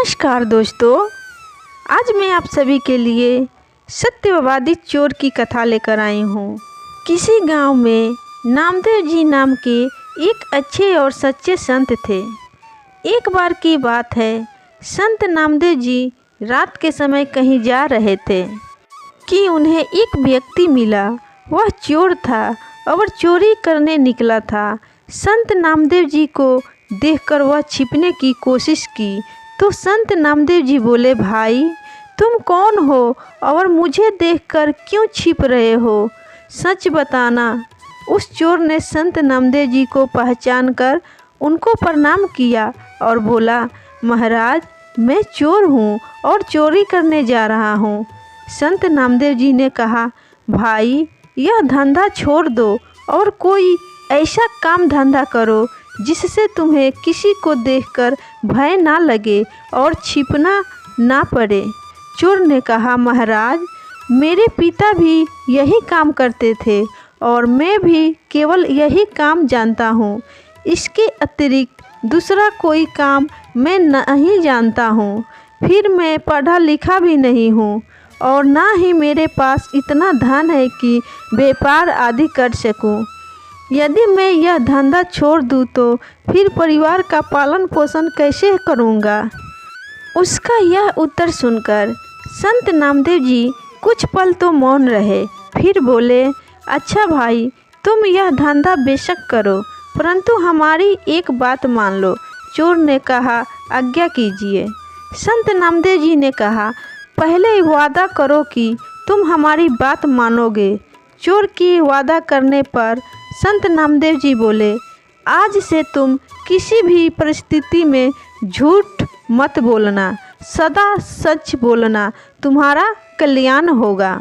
नमस्कार दोस्तों, आज मैं आप सभी के लिए सत्यवादी चोर की कथा लेकर आई हूँ। किसी गांव में नामदेव जी नाम के एक अच्छे और सच्चे संत थे। एक बार की बात है, संत नामदेव जी रात के समय कहीं जा रहे थे कि उन्हें एक व्यक्ति मिला। वह चोर था और चोरी करने निकला था। संत नामदेव जी को देखकर वह छिपने की कोशिश की तो संत नामदेव जी बोले, भाई तुम कौन हो और मुझे देखकर क्यों छिप रहे हो, सच बताना। उस चोर ने संत नामदेव जी को पहचान कर उनको प्रणाम किया और बोला, महाराज मैं चोर हूँ और चोरी करने जा रहा हूँ। संत नामदेव जी ने कहा, भाई यह धंधा छोड़ दो और कोई ऐसा काम धंधा करो जिससे तुम्हें किसी को देखकर भय ना लगे और छिपना ना पड़े। चोर ने कहा, महाराज मेरे पिता भी यही काम करते थे और मैं भी केवल यही काम जानता हूँ। इसके अतिरिक्त दूसरा कोई काम मैं नहीं जानता हूँ। फिर मैं पढ़ा लिखा भी नहीं हूँ और ना ही मेरे पास इतना धन है कि व्यापार आदि कर सकूँ। यदि मैं यह धंधा छोड़ दूँ तो फिर परिवार का पालन पोषण कैसे करूँगा। उसका यह उत्तर सुनकर संत नामदेव जी कुछ पल तो मौन रहे, फिर बोले, अच्छा भाई तुम यह धंधा बेशक करो, परंतु हमारी एक बात मान लो। चोर ने कहा, आज्ञा कीजिए। संत नामदेव जी ने कहा, पहले वादा करो कि तुम हमारी बात मानोगे। चोर की वादा करने पर संत नामदेव जी बोले, आज से तुम किसी भी परिस्थिति में झूठ मत बोलना, सदा सच बोलना, तुम्हारा कल्याण होगा।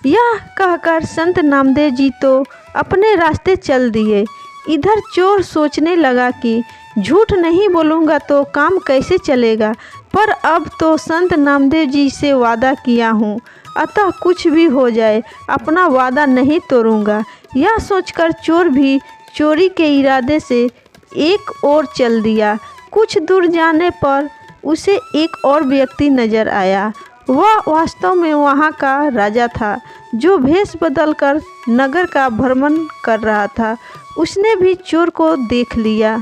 यह कहकर संत नामदेव जी तो अपने रास्ते चल दिए। इधर चोर सोचने लगा कि झूठ नहीं बोलूँगा तो काम कैसे चलेगा, पर अब तो संत नामदेव जी से वादा किया हूँ, अतः कुछ भी हो जाए अपना वादा नहीं तोड़ूंगा। यह सोचकर चोर भी चोरी के इरादे से एक ओर चल दिया। कुछ दूर जाने पर उसे एक और व्यक्ति नजर आया। वह वास्तव में वहाँ का राजा था, जो भेष बदलकर नगर का भ्रमण कर रहा था। उसने भी चोर को देख लिया।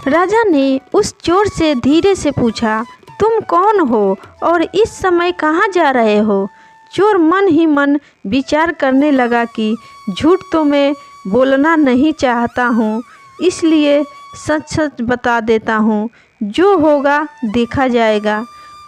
राजा ने उस चोर से धीरे से पूछा, तुम कौन हो और इस समय कहाँ जा रहे हो। चोर मन ही मन विचार करने लगा कि झूठ तो मैं बोलना नहीं चाहता हूँ, इसलिए सच सच बता देता हूँ, जो होगा देखा जाएगा।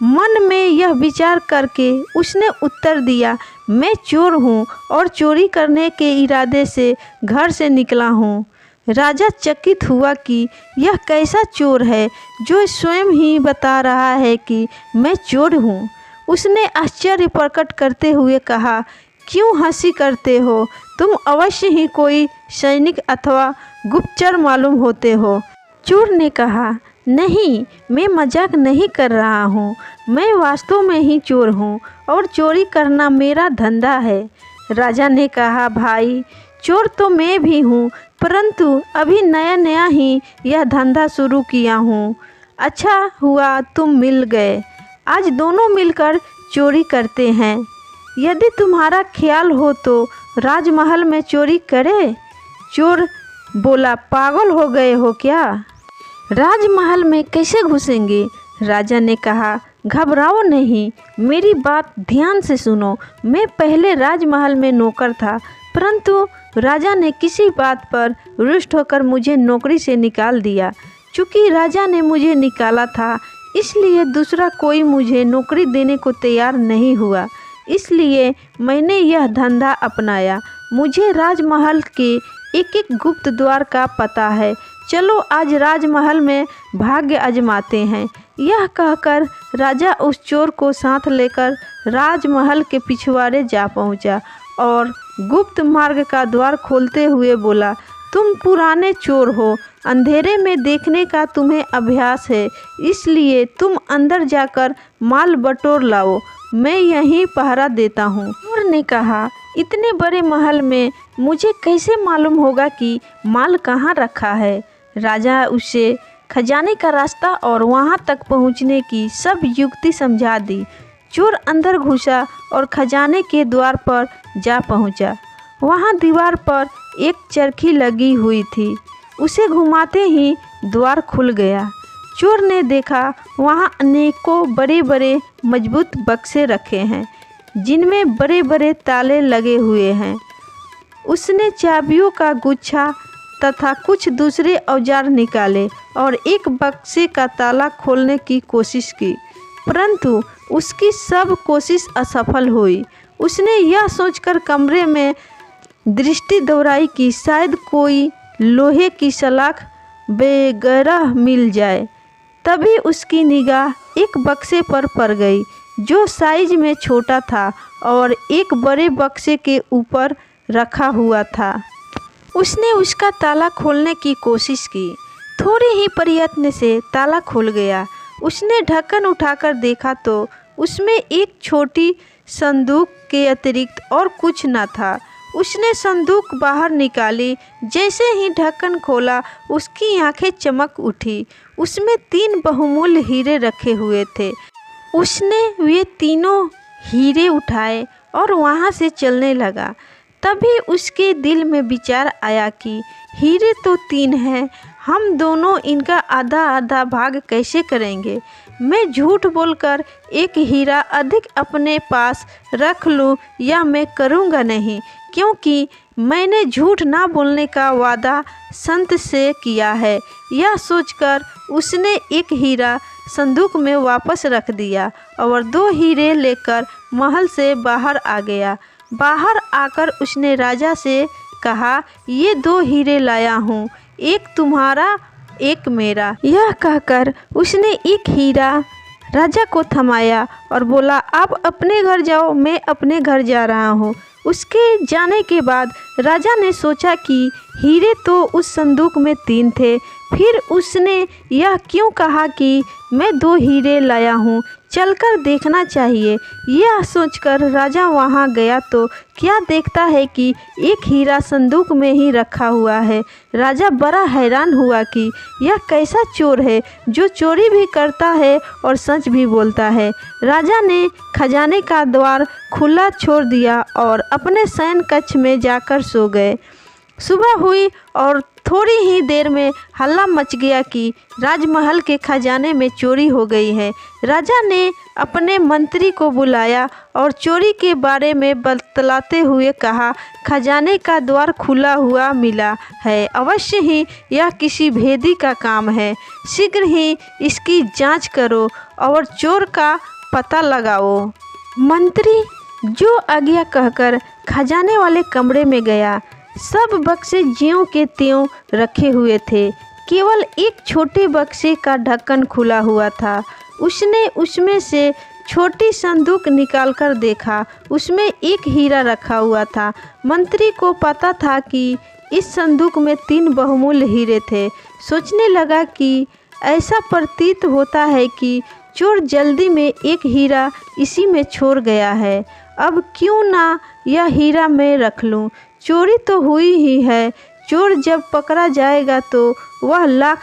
मन में यह विचार करके उसने उत्तर दिया, मैं चोर हूँ और चोरी करने के इरादे से घर से निकला हूँ। राजा चकित हुआ कि यह कैसा चोर है जो स्वयं ही बता रहा है कि मैं चोर हूँ। उसने आश्चर्य प्रकट करते हुए कहा, क्यों हंसी करते हो, तुम अवश्य ही कोई सैनिक अथवा गुप्तचर मालूम होते हो। चोर ने कहा, नहीं मैं मजाक नहीं कर रहा हूँ, मैं वास्तव में ही चोर हूँ और चोरी करना मेरा धंधा है। राजा ने कहा, भाई चोर तो मैं भी हूँ, परंतु अभी नया नया ही यह धंधा शुरू किया हूँ। अच्छा हुआ तुम मिल गए, आज दोनों मिलकर चोरी करते हैं। यदि तुम्हारा ख्याल हो तो राजमहल में चोरी करे। चोर बोला, पागल हो गए हो क्या, राजमहल में कैसे घुसेंगे। राजा ने कहा, घबराओ नहीं, मेरी बात ध्यान से सुनो। मैं पहले राजमहल में नौकर था, परंतु राजा ने किसी बात पर रुष्ट होकर मुझे नौकरी से निकाल दिया। चूँकि राजा ने मुझे निकाला था, इसलिए दूसरा कोई मुझे नौकरी देने को तैयार नहीं हुआ, इसलिए मैंने यह धंधा अपनाया। मुझे राजमहल के एक एक गुप्त द्वार का पता है, चलो आज राजमहल में भाग्य आजमाते हैं। यह कहकर राजा उस चोर को साथ लेकर राजमहल के पिछवाड़े जा पहुंचा और गुप्त मार्ग का द्वार खोलते हुए बोला, तुम पुराने चोर हो, अंधेरे में देखने का तुम्हें अभ्यास है, इसलिए तुम अंदर जाकर माल बटोर लाओ, मैं यहीं पहरा देता हूँ। चोर ने कहा, इतने बड़े महल में मुझे कैसे मालूम होगा कि माल कहाँ रखा है। राजा उसे खजाने का रास्ता और वहां तक पहुंचने की सब युक्ति समझा दी। चोर अंदर घुसा और खजाने के द्वार पर जा पहुंचा। वहां दीवार पर एक चरखी लगी हुई थी। उसे घुमाते ही द्वार खुल गया। चोर ने देखा वहां अनेकों बड़े बड़े मजबूत बक्से रखे हैं जिनमें बड़े बड़े ताले लगे हुए हैं। उसने चाबियों का गुच्छा तथा कुछ दूसरे औजार निकाले और एक बक्से का ताला खोलने की कोशिश की, परंतु उसकी सब कोशिश असफल हुई। उसने यह सोचकर कमरे में दृष्टि दौड़ाई कि शायद कोई लोहे की सलाख वगैरह मिल जाए। तभी उसकी निगाह एक बक्से पर पड़ गई जो साइज में छोटा था और एक बड़े बक्से के ऊपर रखा हुआ था। उसने उसका ताला खोलने की कोशिश की। थोड़े ही प्रयत्न से ताला खुल गया। उसने ढक्कन उठाकर देखा तो उसमें एक छोटी संदूक के अतिरिक्त और कुछ न था। उसने संदूक बाहर निकाली। जैसे ही ढक्कन खोला उसकी आंखें चमक उठी। उसमें 3 बहुमूल्य हीरे रखे हुए थे। उसने वे तीनों हीरे उठाए और वहां से चलने लगा। तभी उसके दिल में विचार आया कि हीरे तो 3 हैं, हम दोनों इनका आधा आधा भाग कैसे करेंगे। मैं झूठ बोलकर एक हीरा अधिक अपने पास रख लूँ या मैं करूँगा नहीं, क्योंकि मैंने झूठ ना बोलने का वादा संत से किया है। यह सोचकर उसने एक हीरा संदूक में वापस रख दिया और 2 हीरे लेकर महल से बाहर आ गया। बाहर आकर उसने राजा से कहा, ये 2 हीरे लाया हूँ, एक तुम्हारा एक मेरा। यह कहकर उसने एक हीरा राजा को थमाया और बोला, आप अपने घर जाओ, मैं अपने घर जा रहा हूँ। उसके जाने के बाद राजा ने सोचा कि हीरे तो उस संदूक में 3 थे, फिर उसने यह क्यों कहा कि मैं 2 हीरे लाया हूँ, चलकर देखना चाहिए। यह सोचकर राजा वहाँ गया तो क्या देखता है कि एक हीरा संदूक में ही रखा हुआ है। राजा बड़ा हैरान हुआ कि यह कैसा चोर है जो चोरी भी करता है और सच भी बोलता है। राजा ने खजाने का द्वार खुला छोड़ दिया और अपने शयन कक्ष में जाकर सो गए। सुबह हुई और थोड़ी ही देर में हल्ला मच गया कि राजमहल के खजाने में चोरी हो गई है। राजा ने अपने मंत्री को बुलाया और चोरी के बारे में बतलाते हुए कहा, खजाने का द्वार खुला हुआ मिला है, अवश्य ही यह किसी भेदी का काम है। शीघ्र ही इसकी जांच करो और चोर का पता लगाओ। मंत्री जो आज्ञा कहकर खजाने वाले कमरे में गया। सब बक्से ज्यों के त्यों रखे हुए थे, केवल एक छोटे बक्से का ढक्कन खुला हुआ था। उसने उसमें से छोटी संदूक निकालकर देखा, उसमें एक हीरा रखा हुआ था। मंत्री को पता था कि इस संदूक में 3 बहुमूल्य हीरे थे। सोचने लगा कि ऐसा प्रतीत होता है कि चोर जल्दी में एक हीरा इसी में छोड़ गया है। अब क्यों ना यह हीरा मैं रख लूं। चोरी तो हुई ही है, चोर जब पकड़ा जाएगा तो वह लाख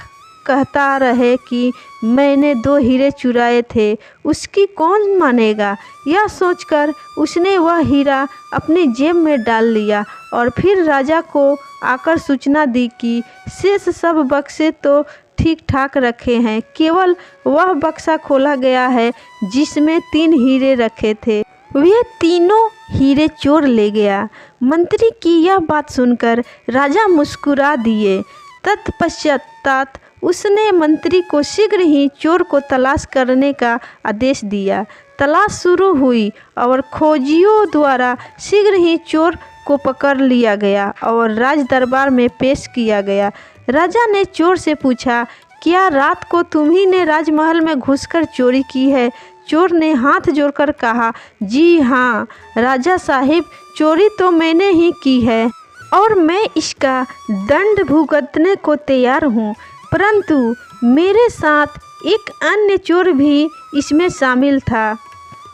कहता रहे कि मैंने 2 हीरे चुराए थे, उसकी कौन मानेगा। यह सोचकर उसने वह हीरा अपनी जेब में डाल लिया और फिर राजा को आकर सूचना दी कि शेष सब बक्से तो ठीक ठाक रखे हैं, केवल वह बक्सा खोला गया है जिसमें 3 हीरे रखे थे। वे तीनों हीरे चोर ले गया। मंत्री की यह बात सुनकर राजा मुस्कुरा दिए। तत्पश्चात उसने मंत्री को शीघ्र ही चोर को तलाश करने का आदेश दिया। तलाश शुरू हुई और खोजियों द्वारा शीघ्र ही चोर को पकड़ लिया गया और राज दरबार में पेश किया गया। राजा ने चोर से पूछा, क्या रात को तुम्ही ने राजमहल में घुसकर चोरी की है। चोर ने हाथ जोड़कर कहा, जी हाँ राजा साहिब, चोरी तो मैंने ही की है और मैं इसका दंड भुगतने को तैयार हूँ, परंतु मेरे साथ एक अन्य चोर भी इसमें शामिल था।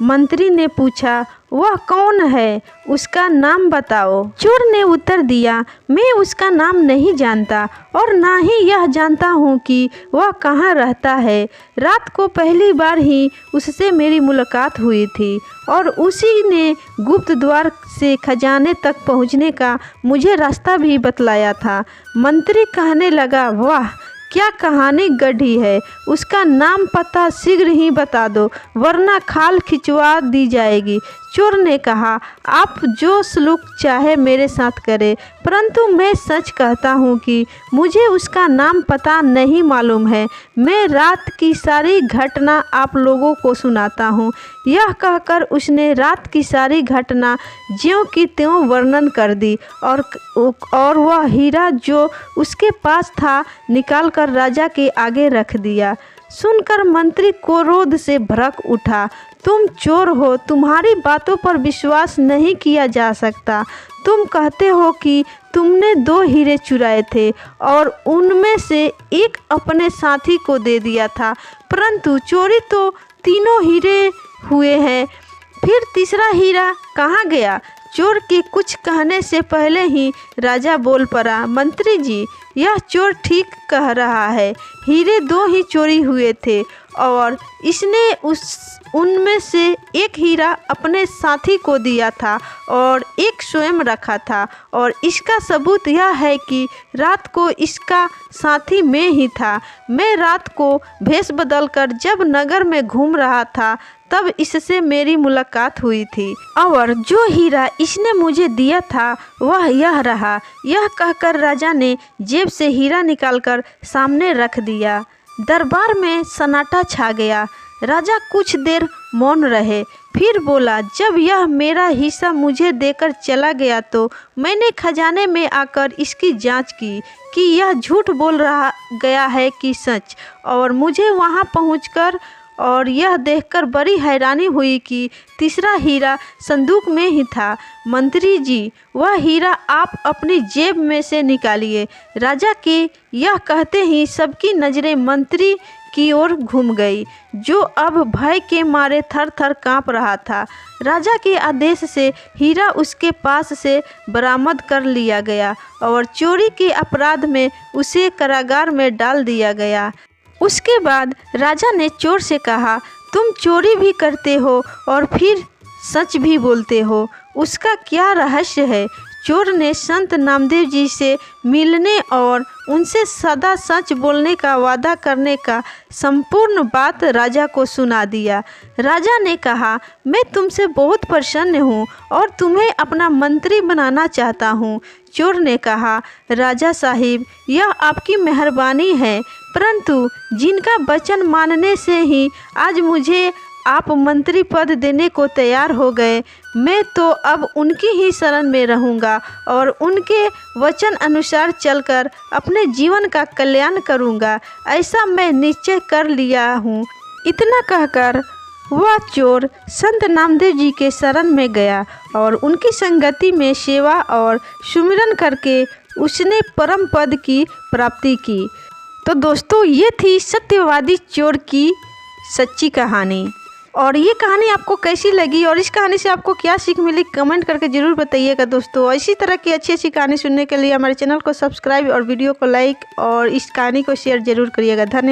मंत्री ने पूछा, वह कौन है, उसका नाम बताओ। चोर ने उत्तर दिया, मैं उसका नाम नहीं जानता और ना ही यह जानता हूँ कि वह कहाँ रहता है। रात को पहली बार ही उससे मेरी मुलाकात हुई थी और उसी ने गुप्त द्वार से खजाने तक पहुँचने का मुझे रास्ता भी बतलाया था। मंत्री कहने लगा, वाह क्या कहानी गढ़ी है, उसका नाम पता शीघ्र ही बता दो वरना खाल खिंचवा दी जाएगी। चोर ने कहा, आप जो सलूक चाहे मेरे साथ करें, परंतु मैं सच कहता हूँ कि मुझे उसका नाम पता नहीं मालूम है। मैं रात की सारी घटना आप लोगों को सुनाता हूँ। यह कहकर उसने रात की सारी घटना ज्यों की त्यों वर्णन कर दी और वह हीरा जो उसके पास था निकाल कर राजा के आगे रख दिया। सुनकर मंत्री क्रोध से भड़क उठा, तुम चोर हो, तुम्हारी बातों पर विश्वास नहीं किया जा सकता। तुम कहते हो कि तुमने 2 हीरे चुराए थे और उनमें से एक अपने साथी को दे दिया था, परंतु चोरी तो तीनों हीरे हुए हैं, फिर तीसरा हीरा कहाँ गया? चोर के कुछ कहने से पहले ही राजा बोल पड़ा, मंत्री जी, यह चोर ठीक कह रहा है। हीरे 2 ही चोरी हुए थे और इसने उनमें से एक हीरा अपने साथी को दिया था और एक स्वयं रखा था, और इसका सबूत यह है कि रात को इसका साथी मैं ही था। मैं रात को भेष बदलकर जब नगर में घूम रहा था तब इससे मेरी मुलाकात हुई थी और जो हीरा इसने मुझे दिया था वह यह रहा। यह कहकर राजा ने जेब से हीरा निकालकर सामने रख दिया। दरबार में सन्नाटा छा गया। राजा कुछ देर मौन रहे, फिर बोला, जब यह मेरा हिस्सा मुझे देकर चला गया तो मैंने खजाने में आकर इसकी जांच की कि यह झूठ बोल रहा गया है कि सच, और मुझे वहां पहुंचकर और यह देखकर बड़ी हैरानी हुई कि तीसरा हीरा संदूक में ही था। मंत्री जी, वह हीरा आप अपनी जेब में से निकालिए। राजा के यह कहते ही सबकी नज़रें मंत्री की ओर घूम गई, जो अब भय के मारे थर थर काँप रहा था। राजा के आदेश से हीरा उसके पास से बरामद कर लिया गया और चोरी के अपराध में उसे कारागार में डाल दिया गया। उसके बाद राजा ने चोर से कहा, तुम चोरी भी करते हो और फिर सच भी बोलते हो, उसका क्या रहस्य है? चोर ने संत नामदेव जी से मिलने और उनसे सदा सच बोलने का वादा करने का संपूर्ण बात राजा को सुना दिया। राजा ने कहा, मैं तुमसे बहुत प्रसन्न हूँ और तुम्हें अपना मंत्री बनाना चाहता हूँ। चोर ने कहा, राजा साहिब, यह आपकी मेहरबानी है, परंतु जिनका वचन मानने से ही आज मुझे आप मंत्री पद देने को तैयार हो गए, मैं तो अब उनकी ही शरण में रहूँगा और उनके वचन अनुसार चलकर अपने जीवन का कल्याण करूँगा। ऐसा मैं निश्चय कर लिया हूँ। इतना कहकर वह चोर संत नामदेव जी के शरण में गया और उनकी संगति में सेवा और सुमिरन करके उसने परम पद की प्राप्ति की। तो दोस्तों, ये थी सत्यवादी चोर की सच्ची कहानी। और ये कहानी आपको कैसी लगी और इस कहानी से आपको क्या सीख मिली, कमेंट करके ज़रूर बताइएगा दोस्तों। इसी तरह की अच्छी अच्छी कहानी सुनने के लिए हमारे चैनल को सब्सक्राइब और वीडियो को लाइक और इस कहानी को शेयर ज़रूर करिएगा। धन्यवाद।